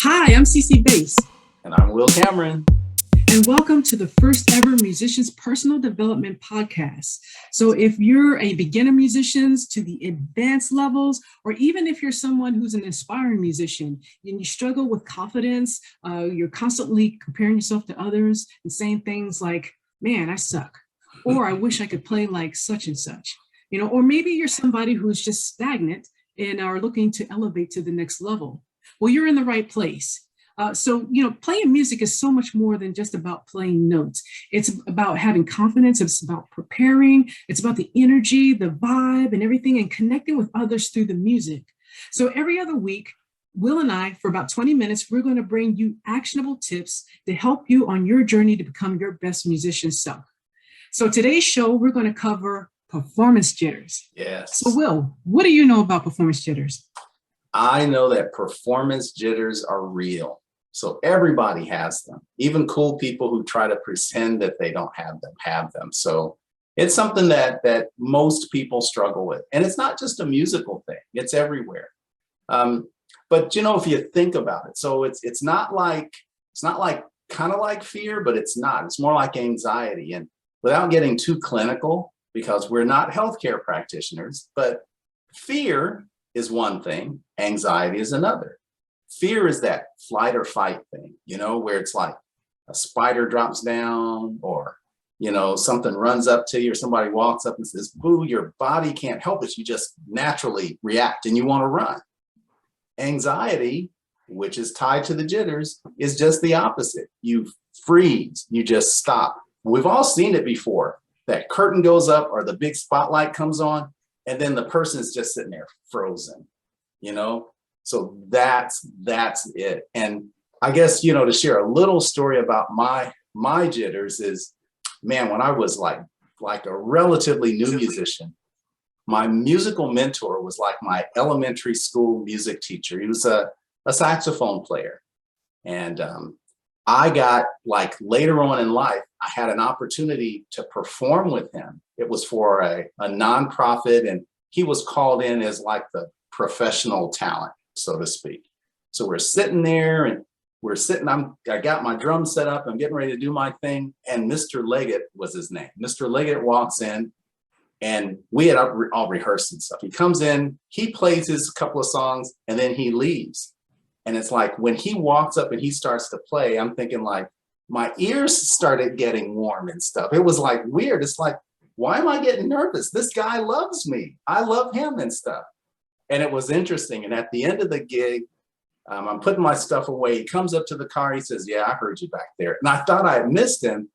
Hi, I'm CC Bass. And I'm Wil Cameron. And welcome to the first ever Musicians Personal Development Podcast. So if you're a beginner musician to the advanced levels, or even if you're someone who's an aspiring musician and you struggle with confidence, you're constantly comparing yourself to others and saying things like, man, I suck, or I wish I could play like such and such, or maybe you're somebody who's just stagnant and are looking to elevate to the next level. Well, you're in the right place. So playing music is so much more than just about playing notes. It's about having confidence. It's about preparing. It's about the energy, the vibe, and everything, and connecting with others through the music. So every other week, Wil and I, for about 20 minutes, we're going to bring you actionable tips to help you on your journey to become your best musician self. So today's show, we're going to cover performance jitters. Yes. So Wil, what do you know about performance jitters? I know that performance jitters are real. So everybody has them. Even cool people who try to pretend that they don't have them. So it's something that most people struggle with. And it's not just a musical thing. It's everywhere. But if you think about it, so it's not like kind of like fear, but it's not. It's more like anxiety. And without getting too clinical, because we're not healthcare practitioners, but fear is one thing, anxiety is another. Fear is that flight or fight thing, where it's like a spider drops down or, something runs up to you or somebody walks up and says, boo, your body can't help it. You just naturally react and you want to run. Anxiety, which is tied to the jitters, is just the opposite. You freeze, you just stop. We've all seen it before. That curtain goes up or the big spotlight comes on and then the person is just sitting there frozen, So that's it. And I guess, to share a little story about my jitters is, man, when I was like a relatively new musician, my musical mentor was like my elementary school music teacher. He was a saxophone player. And I got later on in life, I had an opportunity to perform with him. It was for a nonprofit, and he was called in as like the professional talent, so to speak. So we're sitting there and I got my drum set up. I'm getting ready to do my thing. And Mr. Leggett was his name. Mr. Leggett walks in and we had all rehearsed and stuff. He comes in, he plays his couple of songs and then he leaves. And it's like when he walks up and he starts to play, I'm thinking like my ears started getting warm and stuff. It was like weird. It's like, why am I getting nervous? This guy loves me. I love him and stuff. And it was interesting. And at the end of the gig, I'm putting my stuff away. He comes up to the car. He says, yeah, I heard you back there. And I thought I had missed him.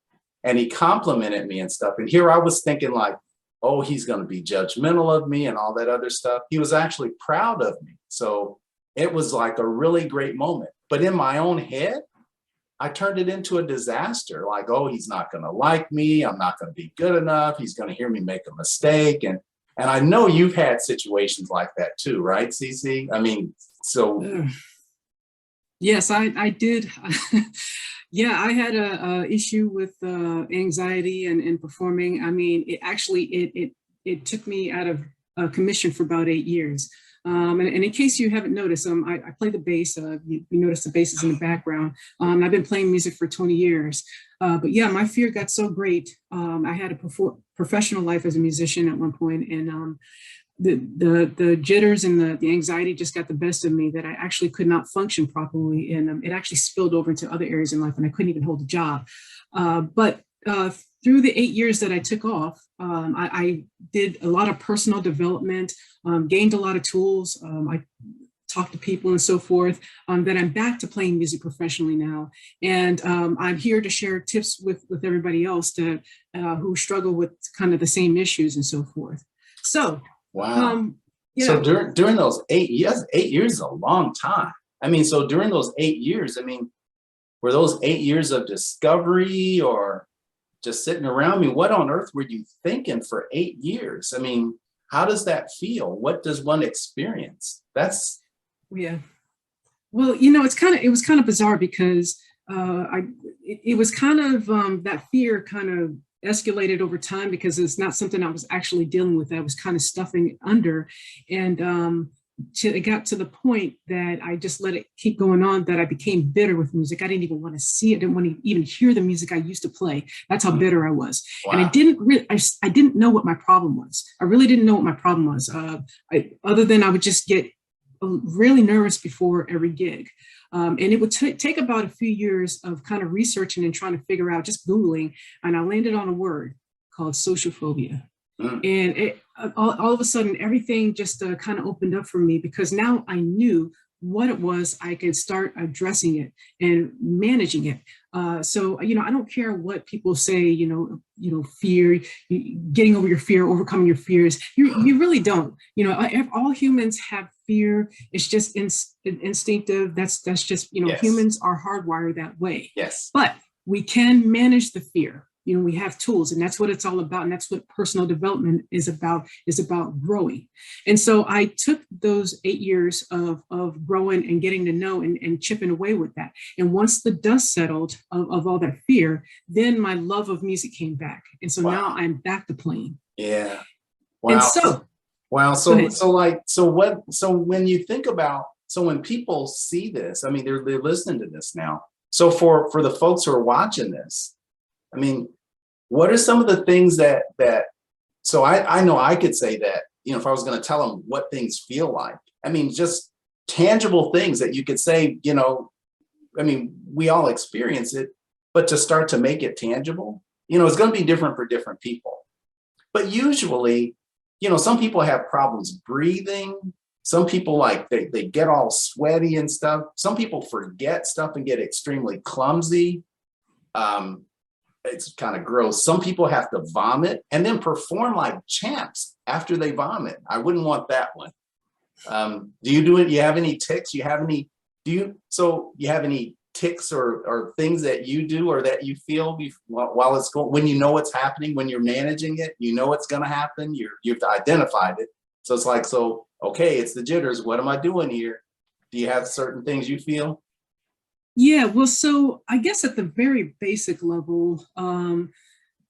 And he complimented me and stuff. And here I was thinking like, oh, he's going to be judgmental of me and all that other stuff. He was actually proud of me. So it was like a really great moment. But in my own head, I turned it into a disaster. Like, oh, he's not going to like me. I'm not going to be good enough. He's going to hear me make a mistake. And I know you've had situations like that too, right, CC? I mean, so. Yes, I did. Yeah, I had a issue with anxiety and performing. I mean, it took me out of commission for about 8 years. And in case you haven't noticed, I play the bass. You notice the bass is in the background. I've been playing music for 20 years. But yeah, my fear got so great. I had a professional life as a musician at one point, and the jitters and the anxiety just got the best of me that I actually could not function properly. And it actually spilled over into other areas in life, and I couldn't even hold a job. But through the 8 years that I took off, I did a lot of personal development, gained a lot of tools. I talked to people and so forth, that I'm back to playing music professionally now. And I'm here to share tips with everybody else who struggle with kind of the same issues and so forth. So, wow. So during those 8 years, 8 years is a long time. I mean, so during those 8 years, I mean, were those 8 years of discovery or just sitting around me? What on earth were you thinking for 8 years? I mean, how does that feel? What does one experience? Yeah. Well, it was kind of bizarre because it was kind of that fear kind of escalated over time because it's not something I was actually dealing with. I was kind of stuffing under. And it got to the point that I just let it keep going on, that I became bitter with music. I didn't even want to see it. Didn't want to even hear the music I used to play. That's how bitter I was. Wow. And I didn't know what my problem was. I really didn't know what my problem was. Other than I would just get really nervous before every gig. And it would take about a few years of kind of researching and trying to figure out, just Googling, and I landed on a word called social phobia. And all of a sudden, everything just kind of opened up for me, because now I knew what it was. I could start addressing it and managing it. So, you know, I don't care what people say, you know, fear, getting over your fear, overcoming your fears. You really don't. You know, all humans have fear. It's just instinctive. That's just, you know, Yes. Humans are hardwired that way. Yes. But we can manage the fear. You know, we have tools, and that's what it's all about. And that's what personal development is about growing. And so I took those 8 years of growing and getting to know and chipping away with that. And once the dust settled of all that fear, then my love of music came back. And so now I'm back to playing. Yeah. Wow. And so, wow. So when you think about, so when people see this, I mean, they're listening to this now. So for the folks who are watching this, I mean, what are some of the things that so I know I could say that, you know, if I was going to tell them what things feel like, I mean, just tangible things that you could say, you know, I mean, we all experience it, but to start to make it tangible, you know, it's going to be different for different people. But usually, you know, some people have problems breathing. Some people, like, they get all sweaty and stuff. Some people forget stuff and get extremely clumsy. It's kind of gross. Some people have to vomit and then perform like champs after they vomit. I wouldn't want that one. Do you do it? You have any tics? You have any tics or things that you do or that you feel while it's going, when you know what's happening, when you're managing it, you know it's going to happen. You've identified it. So it's like, so, okay, it's the jitters. What am I doing here? Do you have certain things you feel? yeah, well, so I guess at the very basic level,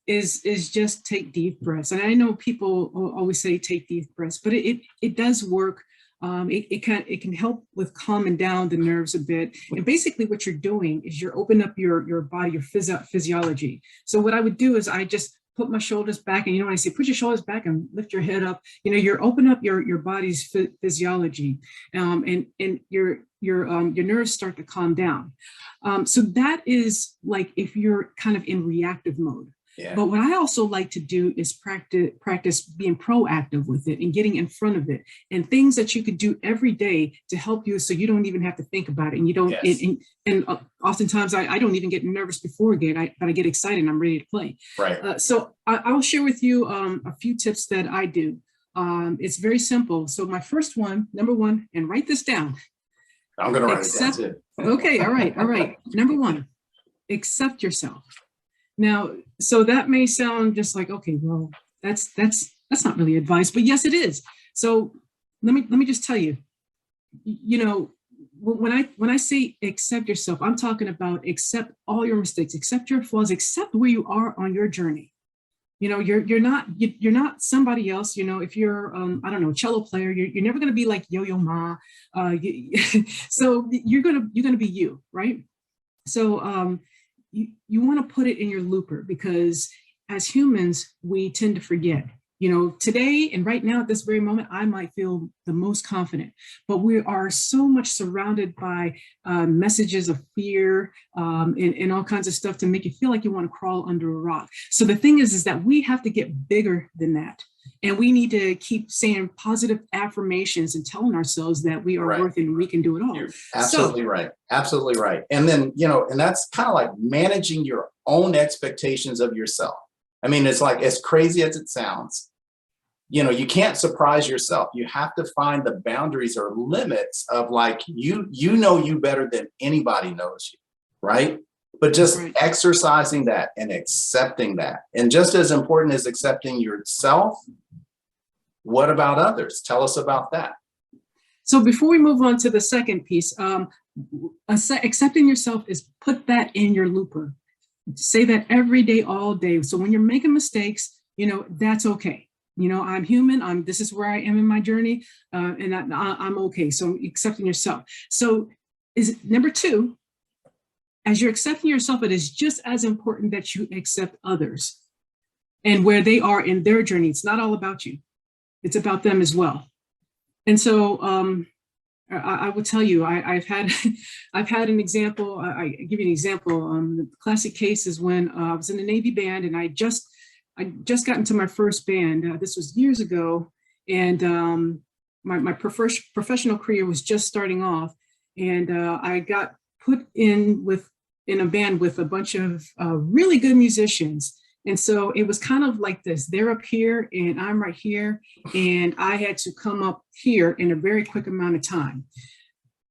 is just take deep breaths. And I know people always say take deep breaths, but it does work. It can help with calming down the nerves a bit. And basically what you're doing is you're opening up your body, your physiology. So what I would do is I just put my shoulders back, and, you know, when I say put your shoulders back and lift your head up, you know, you're opening up your body's physiology, and your nerves start to calm down. So that is like if you're kind of in reactive mode. Yeah. But what I also like to do is practice being proactive with it and getting in front of it, and things that you could do every day to help you, so you don't even have to think about it. And you don't, Yes. and oftentimes I don't even get nervous before a gig, but I get excited and I'm ready to play. Right. So I'll share with you a few tips that I do. It's very simple. So my first one, number one, and write this down. I'm going to write it down too. Okay. All right. Number one, accept yourself. Now, so that may sound just like, okay, well, that's not really advice, but yes, it is. So let me just tell you, you know, when I say accept yourself, I'm talking about accept all your mistakes, accept your flaws, accept where you are on your journey. You know, you're not somebody else. You know, if you're I don't know, cello player, you're never going to be like Yo-Yo Ma. So you're gonna be you, right? So you want to put it in your looper, because as humans, we tend to forget. You know, today and right now at this very moment, I might feel the most confident, but we are so much surrounded by messages of fear and all kinds of stuff to make you feel like you want to crawl under a rock. So the thing is that we have to get bigger than that. And we need to keep saying positive affirmations and telling ourselves that we are Right. worth it and we can do it all. You're absolutely right. Absolutely right. And then, you know, and that's kind of like managing your own expectations of yourself. I mean, it's like, as crazy as it sounds, you know, you can't surprise yourself. You have to find the boundaries or limits of, like, you know you better than anybody knows you, right? But just Right. exercising that and accepting that. And just as important as accepting yourself, what about others? Tell us about that. So before we move on to the second piece, accepting yourself is put that in your looper. Say that every day, all day. So when you're making mistakes, you know, that's okay. I'm human. This is where I am in my journey, and I'm okay. So accepting yourself. So is number two, as you're accepting yourself, it is just as important that you accept others and where they are in their journey. It's not all about you. It's about them as well. And so I will tell you, I've had an example. I give you an example. The classic case is when I was in the Navy band, and I just got into my first band. This was years ago, and my professional career was just starting off, and I got put in a band with a bunch of really good musicians. And so it was kind of like this. They're up here and I'm right here. And I had to come up here in a very quick amount of time.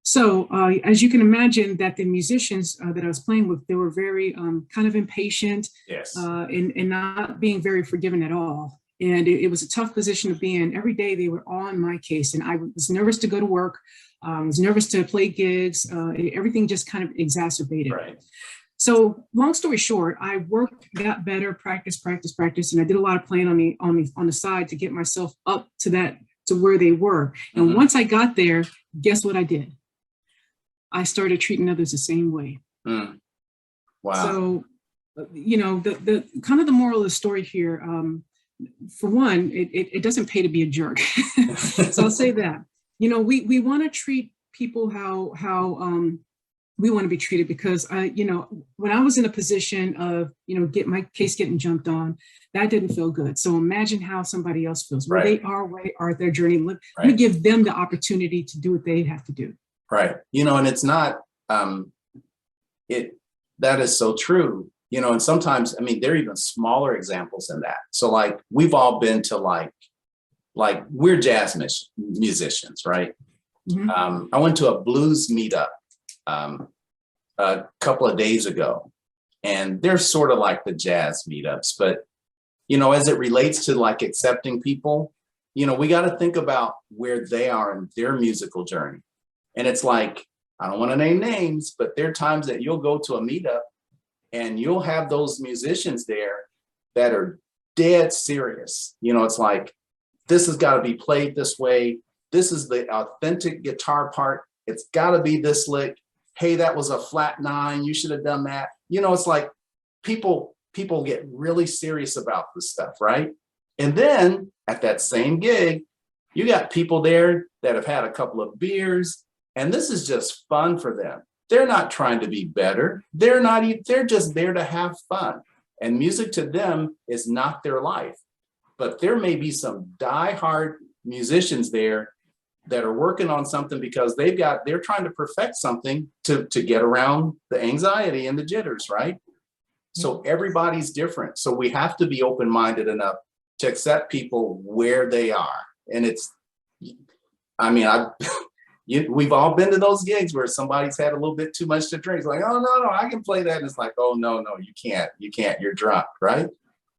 So as you can imagine, that the musicians that I was playing with, they were very kind of impatient. Yes. And not being very forgiving at all. And it was a tough position to be in. Every day they were on my case, and I was nervous to go to work. I was nervous to play gigs. Everything just kind of exacerbated. Right. So long story short, I worked, got better, practice, and I did a lot of playing on the side to get myself up to where they were. And once I got there, guess what I did? I started treating others the same way. Mm. Wow. So, the kind of the moral of the story here, for one, it doesn't pay to be a jerk. So I'll say that. We want to treat people how we want to be treated, because when I was in a position of get my case getting jumped on, that didn't feel good. So imagine how somebody else feels. Where they are their journey. Let me give them the opportunity to do what they have to do. Right. And it's not that is so true. And sometimes, there are even smaller examples in that. So like we've all been to like we're jazz musicians, right? Mm-hmm. I went to a blues meetup a couple of days ago, and they're sort of like the jazz meetups, but as it relates to like accepting people, we got to think about where they are in their musical journey. And it's like, I don't want to name names, but there are times that you'll go to a meetup and you'll have those musicians there that are dead serious. It's like, this has got to be played this way. This is the authentic guitar part. It's got to be this lick. Hey, that was a flat 9. You should have done that. It's like people get really serious about this stuff, right? And then at that same gig, you got people there that have had a couple of beers, and this is just fun for them. They're not trying to be better. They're just there to have fun. And music to them is not their life. But there may be some diehard musicians there that are working on something because they're trying to perfect something to get around the anxiety and the jitters, right? So everybody's different. So we have to be open-minded enough to accept people where they are. And we've all been to those gigs where somebody's had a little bit too much to drink. It's like, oh, no, I can play that. And it's like, oh, no, you can't, you're drunk, right?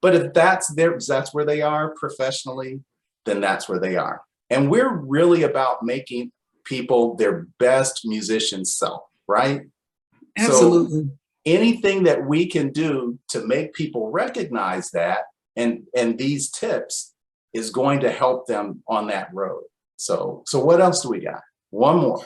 But if that's where they are professionally, then that's where they are. And we're really about making people their best musician self, right? Absolutely. So anything that we can do to make people recognize that and these tips is going to help them on that road. So what else do we got? One more.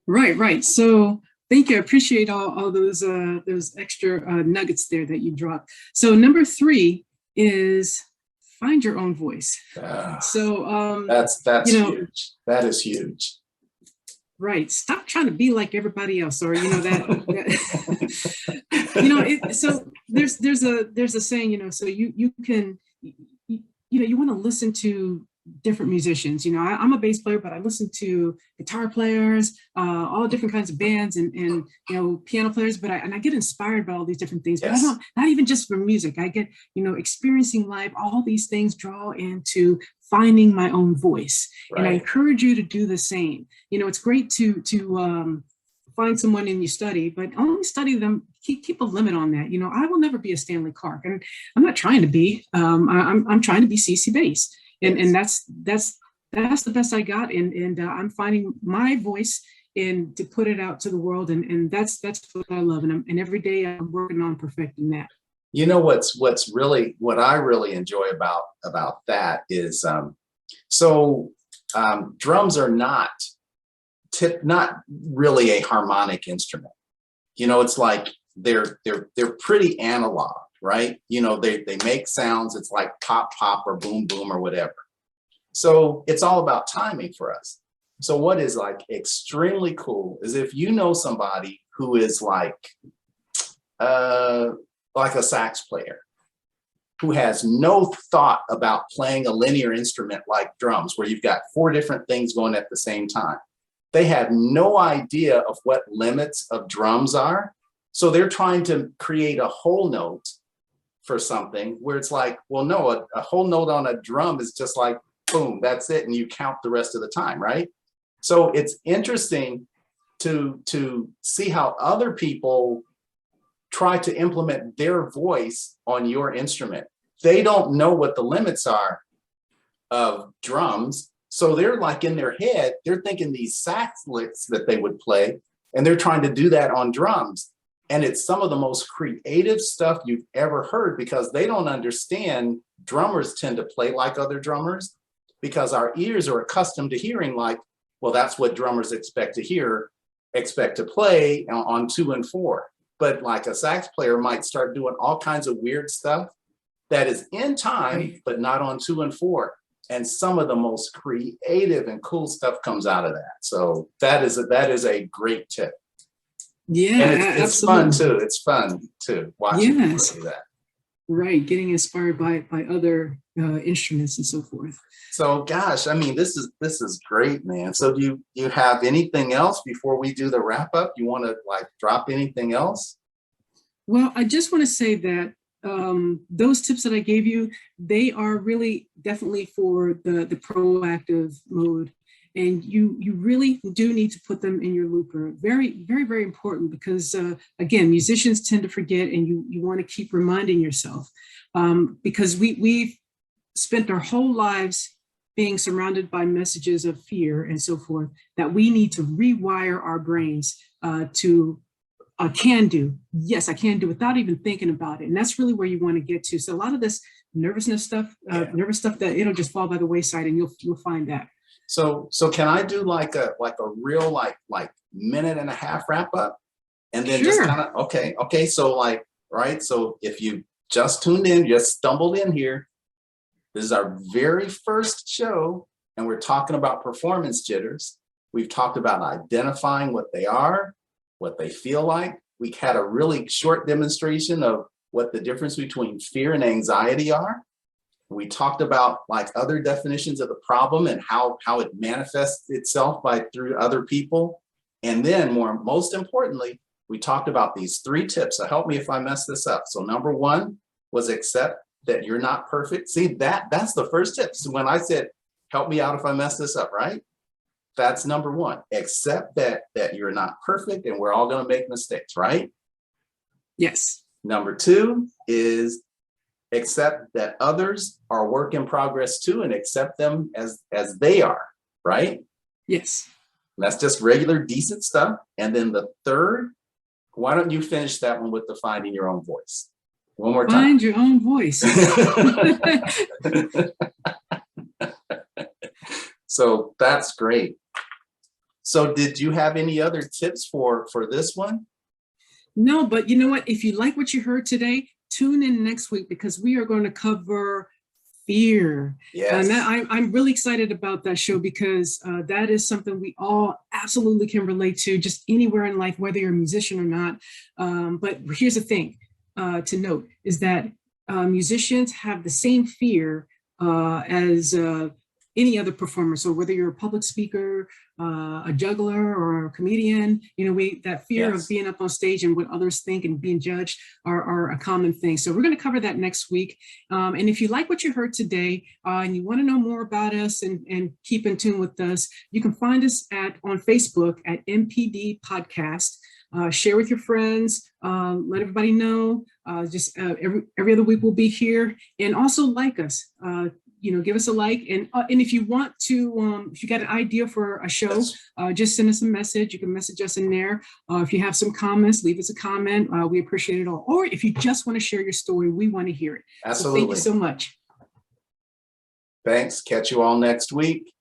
Right. So thank you. I appreciate all those extra nuggets there that you dropped. So number 3 is find your own voice. So that's huge. That is huge. Right. Stop trying to be like everybody else, or so there's a saying, so you can you want to listen to different musicians. I'm a bass player, but I listen to guitar players, all different kinds of bands, and piano players. But I get inspired by all these different things. Yes. But not even just from music. I get experiencing live. All these things draw into finding my own voice, right. And I encourage you to do the same. It's great to find someone and you study, but only study them. Keep a limit on that. I will never be a Stanley Clark, and I'm not trying to be. I'm trying to be CC Bass. And that's the best I got, and I'm finding my voice and to put it out to the world, and that's what I love, and every day I'm working on perfecting that. You know what I really enjoy about that is drums are not really a harmonic instrument. You know, it's like they're pretty analog, right? You know, they make sounds. It's like pop pop or boom boom or whatever. So it's all about timing for us. So what is like extremely cool is if you know somebody who is like a sax player who has no thought about playing a linear instrument like drums, where you've got 4 different things going at the same time. They have no idea of what limits of drums are. So they're trying to create a whole note for something where it's like, well, no, a whole note on a drum is just like, boom, that's it. And you count the rest of the time, right? So it's interesting to see how other people try to implement their voice on your instrument. They don't know what the limits are of drums. So they're like in their head, they're thinking these sax licks that they would play, and they're trying to do that on drums. And it's some of the most creative stuff you've ever heard, because they don't understand drummers tend to play like other drummers, because our ears are accustomed to hearing like, well, that's what drummers expect to play on 2 and 4. But like a sax player might start doing all kinds of weird stuff that is in time, but not on 2 and 4. And some of the most creative and cool stuff comes out of that. So that is a great tip. Yeah, and it's fun too. It's fun to watch you do that. Right, getting inspired by other instruments and so forth. So, gosh, I mean, this is great, man. So, do you have anything else before we do the wrap up? You want to like drop anything else? Well, I just want to say that those tips that I gave you, they are really definitely for the proactive mode. And you really do need to put them in your looper. Very, very, very important, because again, musicians tend to forget, and you want to keep reminding yourself, because we've spent our whole lives being surrounded by messages of fear and so forth, that we need to rewire our brains to can do. Yes, I can do, without even thinking about it. And that's really where you want to get to. So a lot of this nervousness stuff, nervous stuff, that it'll just fall by the wayside, and you'll find that. So can I do like a real like minute and a half wrap up, and then just kind of okay. So like, right. So if you just tuned in, just stumbled in here, this is our very first show, and we're talking about performance jitters. We've talked about identifying what they are, what they feel like. We had a really short demonstration of what the difference between fear and anxiety are. We talked about like other definitions of the problem and how it manifests itself through other people. And then most importantly, we talked about these 3 tips. So help me if I mess this up. So number 1 was accept that you're not perfect. See, that's the first tip. So when I said, help me out if I mess this up, right? That's number 1. Accept that you're not perfect, and we're all going to make mistakes, right? Yes. Number 2 is accept that others are a work in progress too, and accept them as they are, right? Yes. And that's just regular, decent stuff. And then the 3rd, why don't you finish that one with the finding your own voice? One more time. Find your own voice. So that's great. So did you have any other tips for this one? No, but you know what? If you like what you heard today, tune in next week, because we are going to cover fear. Yes. And I'm really excited about that show, because that is something we all absolutely can relate to, just anywhere in life, whether you're a musician or not. But here's the thing to note is that musicians have the same fear as any other performer. So whether you're a public speaker, a juggler, or a comedian, that fear of being up on stage and what others think and being judged are a common thing. So we're going to cover that next week. And if you like what you heard today and you want to know more about us and keep in tune with us, you can find us on Facebook at MPD Podcast. Share with your friends, let everybody know. Just every other week we'll be here, and also like us. give us a like. And if you want to, if you got an idea for a show, just send us a message. You can message us in there. If you have some comments, leave us a comment. We appreciate it all. Or if you just want to share your story, we want to hear it. Absolutely. So thank you so much. Thanks. Catch you all next week.